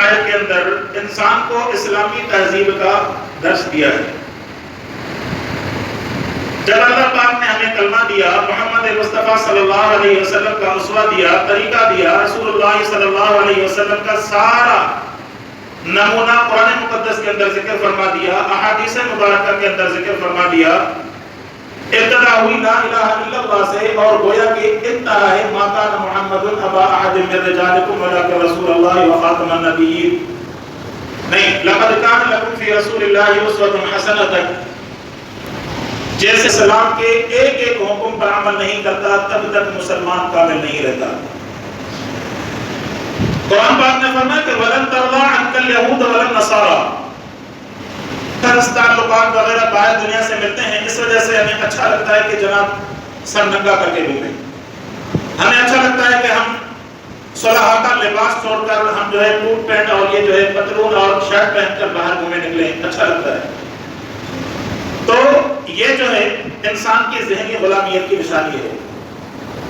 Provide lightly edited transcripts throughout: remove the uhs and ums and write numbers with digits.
آیت کے اندر انسان کو اسلامی تہذیب کا درس دیا ہے۔ جب اللہ پاک نے ہمیں کلمہ دیا، محمد مصطفیٰ صلی اللہ علیہ وسلم کا اسوہ دیا، طریقہ دیا، رسول اللہ صلی اللہ علیہ وسلم کا سارا نمونہ قرآن مقدس کے اندر ذکر فرما دیا، احادیث مبارکہ کے اندر ذکر فرما دیا، ابتدا ہوئی لا الہ الا اللہ سے، اور گویا کہ انتہا ہے ما کان محمد ابا احد من رجالکم ولکن رسول اللہ وخاتم النبیین۔ نہیں، لقد کان لکم فی رسول اللہ اسوۃ حسنۃ، جیسے سلام کے ایک ایک حکم پر عمل نہیں کرتا تب تک مسلمان کامل نہیں رہتا۔ قرآن پاک نے فرمایا کہ وَلَن تَرْضَىٰ عَنْكَ الْيَهُودَ وَلَا النَّصَارَىٰ، طرز تعلقات وغیرہ باہر دنیا سے ملتے ہیں، اس وجہ سے ہمیں اچھا لگتا ہے کہ جناب سر ننگا کر کے گھومیں، ہمیں اچھا لگتا ہے کہ ہم صلحہ کا لباس چھوڑ کر ہم جو ہے کوٹ پینٹ اور یہ جو ہے پتلون اور شرٹ پہن کر باہر گھومے نکلیں، اچھا لگتا ہے۔ تو یہ جو ہے انسان کی ذہنی غلامیت کی نشانی ہے۔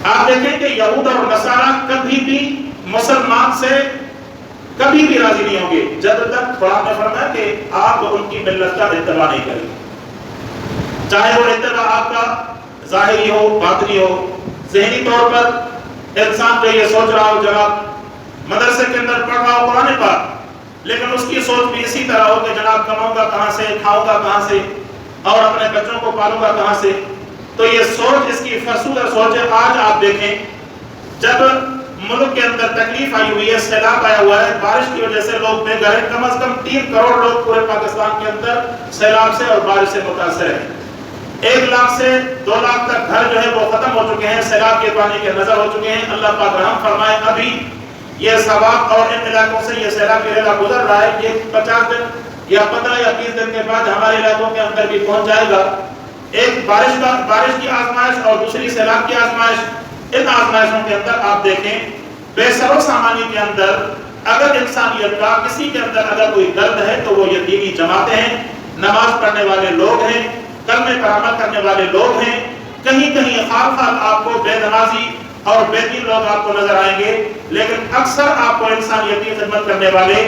آپ دیکھیں کہ یہود اور نصارہ کبھی بھی مسلمان سے کبھی بھی راضی نہیں ہوں گے جب تک قرآن نے فرمایا کہ آپ ان کی ملت کا اتباع نہیں کریں، چاہے وہ اتباع آپ کا ظاہری ہو باطنی ہو۔ ذہنی طور پر انسان جو یہ سوچ رہا ہو جناب مدرسے کے اندر پڑھ رہا ہو قرآن پاک، لیکن اس کی سوچ بھی اسی طرح ہو کہ جناب کماؤں گا کہاں سے، کھاؤں گا کہاں سے، اور اپنے بچوں کو پالوں گا کہاں سے، تو یہ سوچ اس کی فرسودہ سوچ ہے۔ آج آپ دیکھیں جب ملک کے اندر تکلیف آئی ہوئی ہے، سیلاب آیا ہوا ہے، بارش کی وجہ سے لوگ بے گھر ہیں، کم از کم 3 کروڑ لوگ پورے پاکستان کے اندر سیلاب سے اور بارش سے متاثر ہیں۔ 1 لاکھ سے 2 لاکھ تک گھر جو ہے وہ ختم ہو چکے ہیں، سیلاب کے پانی کے نظر ہو چکے ہیں۔ اللہ پاک رحم فرمائے، ابھی یہ سواب اور ان علاقوں سے یہ سیلاب ریلا گزر رہا ہے، یہ 50 دن یا 15 یا 30 دن کے بعد ہمارے علاقوں کے اندر بھی پہنچ جائے گا۔ ایک بارش کی آزمائش اور دوسری سیلاب کی آزمائش۔ ان آزمائشوں کے اندر آپ دیکھیں بے سر و سامانی کے اندر اگر انسانیت کا کسی کے اندر اگر کوئی درد ہے تو وہ یہ دینی جماعتیں ہیں، نماز پڑھنے والے لوگ ہیں، کلمے پر عمل کرنے والے لوگ ہیں۔ کہیں کہیں خال خال آپ کو بے نمازی اور بے دین لوگ آپ کو نظر آئیں گے، لیکن اکثر آپ کو انسانیتی خدمت کرنے والے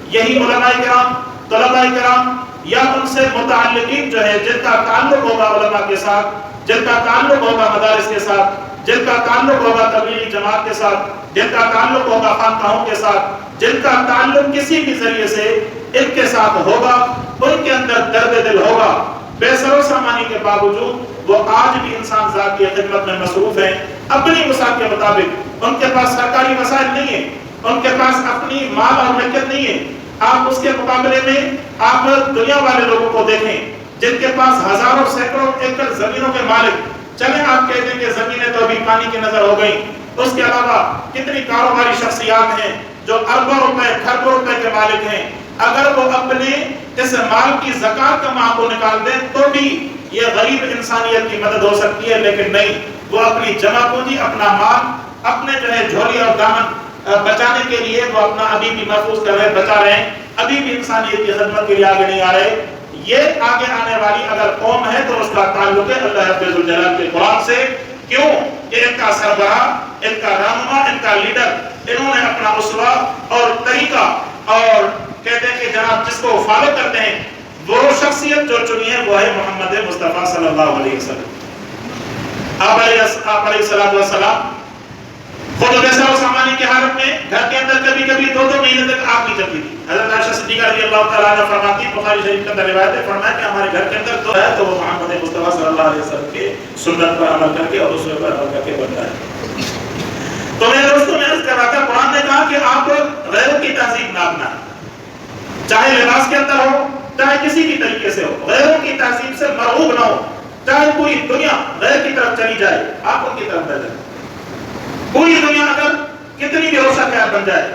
یہی علماء کرام، طلباء کرام یا ان سے متعلقین جو ہے جن کا تعلق ہوگا علماء کے ساتھ، جن کا تعلق ہوگا مدارس کے ساتھ، جن کا تعلق ہوگا تبلیغی جماعت کے ساتھ، جن کا تعلق ہوگا خانقاہوں کے ساتھ، جن کا تعلق کسی بھی ذریعے سے ان کے ساتھ ہوگا، ان کے اندر درد دل ہوگا۔ بے سر و سامانی کے باوجود وہ آج بھی انسان ذات کی خدمت میں مصروف ہیں، اپنی وسعت کے مطابق۔ ان کے پاس سرکاری وسائل نہیں ہیں، ان کے پاس اپنی مال اور ملکیت نہیں ہے۔ آپ اس کے مقابلے میں آپ دنیا والے لوگوں کو دیکھیں جن کے پاس ہزاروں سینکڑوں ایکڑ زمینوں کے مالک، چلیں آپ کہتے ہیں کہ زمینیں تو ابھی پانی کی نظر ہو گئیں، اس کے علاوہ کتنی کاروباری شخصیات ہیں جو اربوں روپے کھربوں روپے کے مالک ہیں، اگر وہ اپنے اس مال کی زکات کا ماہ کو نکال دیں تو بھی یہ غریب انسانیت کی مدد ہو سکتی ہے، لیکن نہیں، وہ اپنی جمع پونجی، اپنا مال، اپنے جو ہے جھولی اور دامن بچانے کے لیے وہ اپنا ابھی بھی محفوظ کر رہے، بچا رہے ہیں، ابھی بھی انسانیت کی خدمت کے لیے آگے نہیں آ رہے۔ یہ آگے آنے والی اگر قوم ہے تو اس کا تعلق ہے اللہ رب الجلال کے قرآن سے۔ کیوں کہ ان کا سربراہ، ان کا رہنما، ان کا لیڈر، انہوں نے اپنا اسوہ اور طریقہ اور کہتے ہیں کہ جناب جس کو فالو کرتے ہیں وہ شخصیت جو چنی ہے وہ ہے محمد مصطفیٰ صلی اللہ علیہ وسلم۔ آپ علیہ السلام خود بے سر و سامانی کی حالت میں گھر کے اندر کبھی کبھی 2 مہینے تک آگ نہیں جلتی تھی۔ حضرت عائشہ صدیقہ رضی اللہ تعالیٰ عنہ فرماتی، بخاری شریف کے اندر روایت ہے، فرمایا کہ ہمارے گھر کے اندر تو ہے تو وہ محمد مصطفیٰ صلی اللہ علیہ وسلم کے سنت پر عمل کر کے اور اس پر عمل کر کے بنتا ہے۔ تو میرے دوستوں میں عرض کر رہا تھا، قرآن نے کہا کہ آپ غیروں کی تہذیب نہ اپنائیں، چاہے لباس کے اندر ہو، چاہے کسی بھی طریقے سے ہو، غیروں کی تہذیب سے مرغوب نہ ہو، چاہے پوری دنیا غیر کی طرف چلی جائے آپ ان کی طرف نہ جائیں۔ پوری دنیا اگر کتنی بھی روشن خیال بن جائے،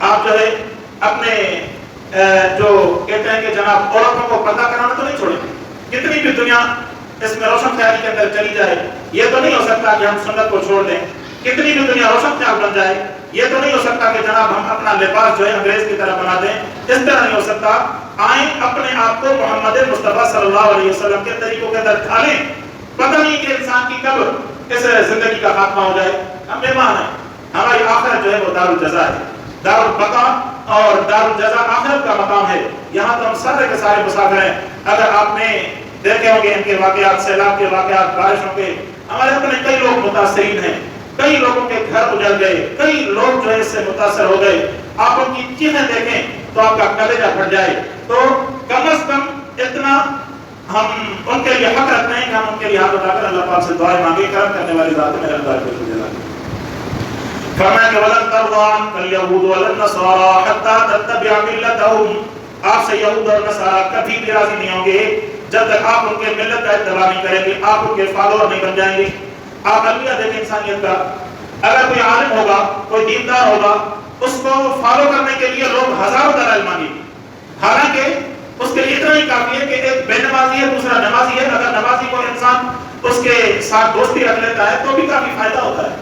آپ جو ہے اپنے جو کہتے ہیں کہ جناب عورتوں کو پردہ کرانا تو نہیں چھوڑیں گے، کتنی بھی دنیا اس میں روشن خیالی کے اندر چلی جائے یہ تو نہیں ہو سکتا کہ ہم سنت کو چھوڑ دیں، کتنی بھی دنیا روشن خیال بن جائے یہ تو نہیں ہو سکتا کہ جناب ہم اپنا لباس جو ہے انگریز کی طرح بنا دیں، اس طرح نہیں ہو سکتا۔ آئیں اپنے آپ کو محمد مصطفیٰ صلی اللہ علیہ وسلم کے طریقوں کے اندر ڈھالیں، پتہ نہیں کہ انسان کی کب اس زندگی کا خاتمہ ہو جائے، ہم مہمان ہیں، ہماری آخرت جو ہے وہ دار الجزا ہے، دار البقا اور دار الجزا آخرت کا مقام ہے. یہاں تو ہم سارے کے سارے مسافر ہیں. اگر آپ نے دیکھے ہوں گے ان کے واقعات، سیلاب کے واقعات، بارشوں کے، ہمارے اپنے کئی لوگ متاثرین ہیں، کئی لوگوں کے گھر اجڑ گئے، کئی لوگ جو ہے اس سے متاثر ہو گئے. آپ ان کی چیزیں دیکھیں تو آپ کا کلیجہ پھٹ جائے. تو کم از کم اتنا ہم ان کے لیے حق رکھتے ہیں کہ ہم ان کے لیے ہاتھ اٹھا کر اللہ پاک سے دعائیں مانگے. کرم کرنے والی ذات میرے اللہ کو جلال. فرمایا کہ وَلَن تَرْضَىٰ عَنكَ الْيَهُودُ وَلَا النَّصَارَىٰ حَتَّىٰ تَتَّبِعَ مِلَّتَهُمْ. آپ سے یہود اور نصارہ کبھی بھی راضی نہیں ہوں گے جب تک آپ ان کے ملت کا اتباع نہیں کریں گے، آپ ان کے فالوور نہیں بن جائیں گے. آپ المیہ دیکھیں انسانیت کا. اگر کوئی عالم ہوگا، کوئی دیندار ہوگا، اس کو فالو کرنے کے لیے لوگ ہزاروں دلائل مانگیں گے. حالانکہ اس کے لیے اتنا ہی کافی ہے کہ ایک بے نمازی ہے، دوسرا نمازی ہے. اگر نمازی کو انسان اس کے ساتھ دوستی رکھ لیتا ہے تو بھی کافی فائدہ ہوتا ہے.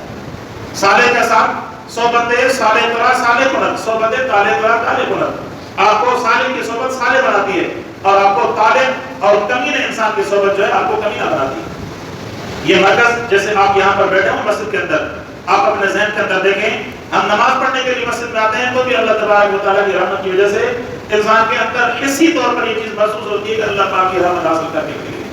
سالے کے ساتھ 100 بندے سالے ترا سالے کنت، 100 بندے تالے ترا تالے کنت. آپ کو سالے کی صحبت سالے بناتی ہے، اور آپ کو تالے اور کمینے انسان کی صحبت جو ہے آپ کو کمینہ بناتی ہے. یہ مرکز جیسے آپ یہاں پر بیٹھے ہوں مسجد کے اندر، آپ اپنے ذہن کے اندر دیکھیں، ہم نماز پڑھنے کے لیے مسجد میں آتے ہیں تو بھی اللہ تبارک و تعالیٰ کی رحمت کی وجہ سے انسان کے اندر حسی طور پر یہ چیز محسوس ہوتی ہے کہ اللہ پاک کی رحمت حاصل کرنے کے لیے.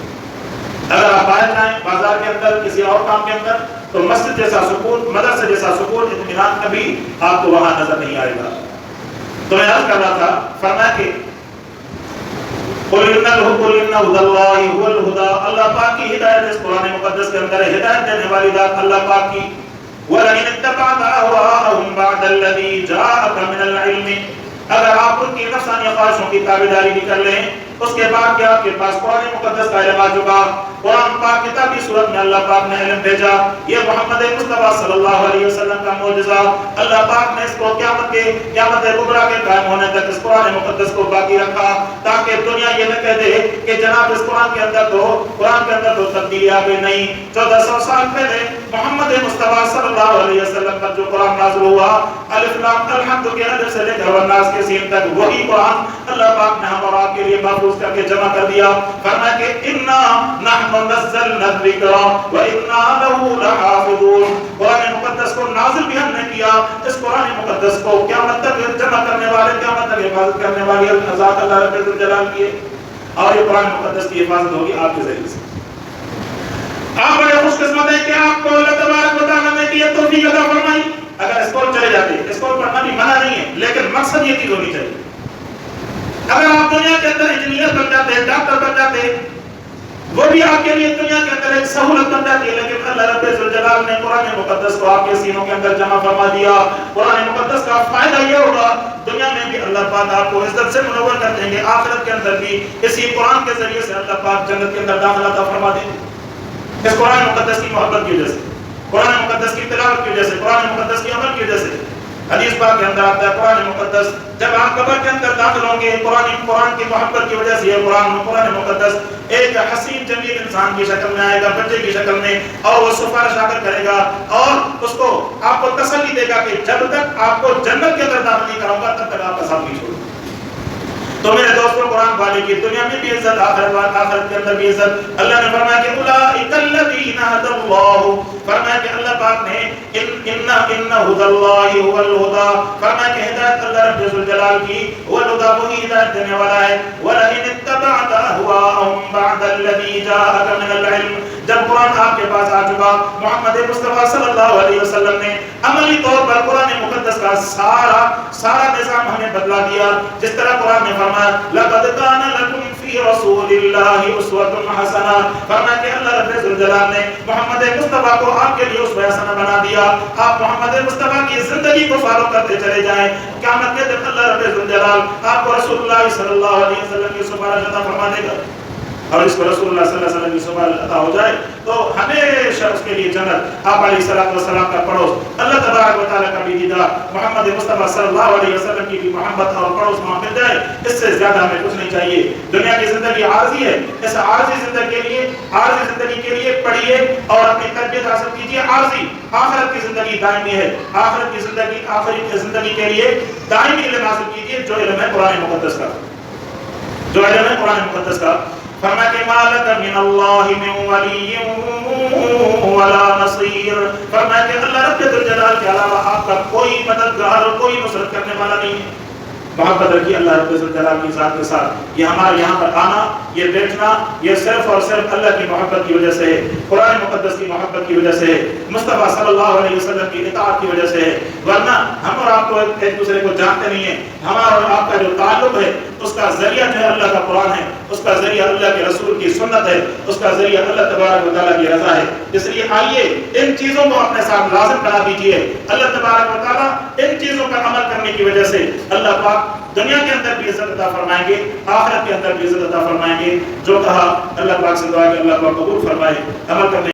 اگر آپ باہر جائیں بازار کے اندر، کسی اور کام کے اندر، تو مسجد جیسا سکون، مدرسے جیسا سکون، اطمینان کبھی آپ کو وہاں نظر نہیں آئے گا. تو میں عرض کر رہا تھا، فرمایا کہ قُلْ إِنَّ هُدَى اللَّهِ هُوَ الْهُدَىٰ. اللہ پاک کی ہدایت اس قرآن مقدس کے اندر ہے، ہدایت دینے والی ذات اللہ پاک کی. وَلَئِنِ اتَّبَعْتَ أَهْوَاءَهُمْ بَعْدَ الَّذِي جَاءَكَ مِنَ الْعِلْمِ. اگر آپ ان کی نفسانی خواہشوں کی تابعداری بھی کر لیں، اس کے بعد کہ آپ کے پاس قرآن مقدس کا علم آ چکا، قرآن پاک کتابی صورت میں اللہ پاک نے علم بھیجا، یہ محمد مصطفیٰ صلی اللہ علیہ وسلم کا معجزہ، اللہ پاک نے اس کو قیامت کبریٰ کے قائم ہونے تک اس قرآن مقدس کو باقی رکھا، تاکہ دنیا یہ نہ کہہ دے کہ جناب اس قرآن کے اندر تو تبدیلی آ گئی. نہیں، 1400 سال پہلے محمد مصطفیٰ صلی اللہ علیہ وسلم پر جو قرآن نازل ہوا، الف لام الحمد کے الف سے لے کر والناس کے سین تک، وہی قرآن اللہ پاک نے ہم اور آپ کے لیے محفوظ کر کے جمع کر دیا. فرمایا کہ انا نحن نزلنا الذکر وانا له لحافظون. قرآن مقدس کو نازل بھی ہم نے کیا، اس قرآن مقدس کو قیامت تک جمع کرنے والے، قیامت تک حفاظت کرنے والی ذات اللہ رب الجلال کی ہے. اور یہ قرآن مقدس کی حفاظت ہوگی آپ کے ذریعے سے. آپ بڑے خوش قسمت ہیں کہ آپ کو اللہ تبارک و تعالیٰ نے یہ توفیق عطا فرمائی. اگر اسکول چلے جاتے، اسکول پڑھنا بھی منع نہیں ہے، لیکن مقصد یہ چیز ہونی چاہیے. اگر آپ دنیا کے اندر انجینئر بن جاتے، ڈاکٹر بن جاتے، وہ بھی آپ کے لیے دنیا کے اندر ایک سہولت بن جاتی ہے. لیکن اللہ رب الجلال نے قرآن مقدس کو آپ کے سینوں کے اندر جمع فرما دیا. قرآن مقدس کا فائدہ یہ ہوگا، دنیا میں بھی اللہ پاک آپ کو عزت سے منور کر دیں گے، آخرت کے اندر بھی اسی قرآن کے ذریعے سے اللہ پاک جنت کے اندر داخلہ عطا فرما دیں گے. اس قرآن مقدس کی محبت کی وجہ سے، قرآن مقدس کی تلاوت کی وجہ سے، قرآن مقدس کی عمل کی وجہ سے. حدیث پاک کے اندر آتا ہے قرآن مقدس جب آپ قبر کے اندر داخل ہوں گے، قرآن کی محبت کی وجہ سے یہ قرآن مقدس ایک حسین جمیل انسان کی شکل میں آئے گا، بچے کی شکل میں، اور وہ سفارش آ کر کرے گا اور اس کو آپ کو تسلی دے گا کہ جب تک آپ کو جنت کے اندر داخل نہیں کراؤں گا تب تک آپ کا ساتھ نہیں چھوڑوں. تو میرے دوستوں، قرآن والے کی دنیا میں بھی عزت، آخرت کے اندر بھی عزت. اللہ نے فرمایا کہ اولئک الذین ھدی اللہ، فرمایا کہ اللہ پاک نے ان ھدی اللہ ھو الھدی، فرمایا کہ ہدایت اللہ رب الجلال کی هو الھدی، وہی ہدایت دینے والا ہے. ولئن اتبعت اهواءهم بعد الذی جاءک من العلم. جب قرآن آپ کے پاس آ چکا، محمد مصطفیٰ صلی اللہ علیہ وسلم نے عملی طور پر قرآن مقدس کا سارا نظام ہمیں بدلا دیا. جس طرح قرآن نے فرمایا لقد كان لكم في رسول الله اسوة حسنة، فرمایا کہ اللہ رب الجلال نے محمد مصطفیٰ کو آپ کے لیے اسوہ حسنہ بنا دیا. آپ محمد مصطفیٰ کی زندگی کو فالو کرتے چلے جائیں، قیامت کے دن اللہ رب الجلال آپ کو رسول اللہ صلی اللہ علیہ وسلم کی سفارش عطا فرما دے گا. اور اس کو رسول اللہ صلی اللہ علیہ وسلم کی سفارش عطا ہو جائے تو ہمیشہ اس کے لیے جنت. آپ علیہ الصلوۃ والسلام کا پڑوس، اللہ تبارک و تعالیٰ کا بھی دیدار، محمد مصطفیٰ صلی اللہ علیہ وسلم کی بھی محبت اور پڑوس وہاں مل جائے، اس سے زیادہ ہمیں کچھ نہیں چاہیے. دنیا کی زندگی عارضی ہے، اس عارضی زندگی کے لیے پڑھیے اور اپنی تربیت حاصل کیجیے عارضی. آخرت کی زندگی دائمی ہے، آخرت کی زندگی کے لیے دائمی علم حاصل کیجیے جو علم ہے قرآن مقدس کا. فرمایا کہ مالک من اللہ من ولی ولا نصیر، فرمایا کہ اللہ رب الجلال کے علاوہ آپ کا کوئی مددگار اور کوئی نصرت کرنے والا نہیں ہے. محبت رکھیے اللہ رب العزت جلال کی ذات کے ساتھ. یہ ہمارے یہاں پر آنا، یہ بیٹھنا، یہ صرف اور صرف اللہ کی محبت کی وجہ سے ہے، قرآن مقدس کی محبت کی وجہ سے ہے، مصطفیٰ صلی اللہ علیہ وسلم کی اطاعت کی وجہ سے ہے. ورنہ ہم اور آپ کو ایک دوسرے کو جانتے نہیں ہیں. ہمارا اور آپ کا جو تعلق ہے اس کا ذریعہ جو ہے اللہ کا قرآن ہے، اس کا ذریعہ اللہ کے رسول کی سنت ہے، اس کا ذریعہ اللہ تبارک و تعالیٰ کی رضا ہے. اس لیے آئیے ان چیزوں کو اپنے ساتھ لازم بنا دیجیے. اللہ تبارک و تعالیٰ ان چیزوں پر عمل کرنے کی وجہ سے اللہ پاک دنیا کے اندر بھی عزت عطا فرمائیں گے، آخرت کے اندر بھی عزت عطا فرمائیں گے. جو کہا اللہ پاک سے دعا کہ اللہ پاک قبول فرمائے، عمل کرنے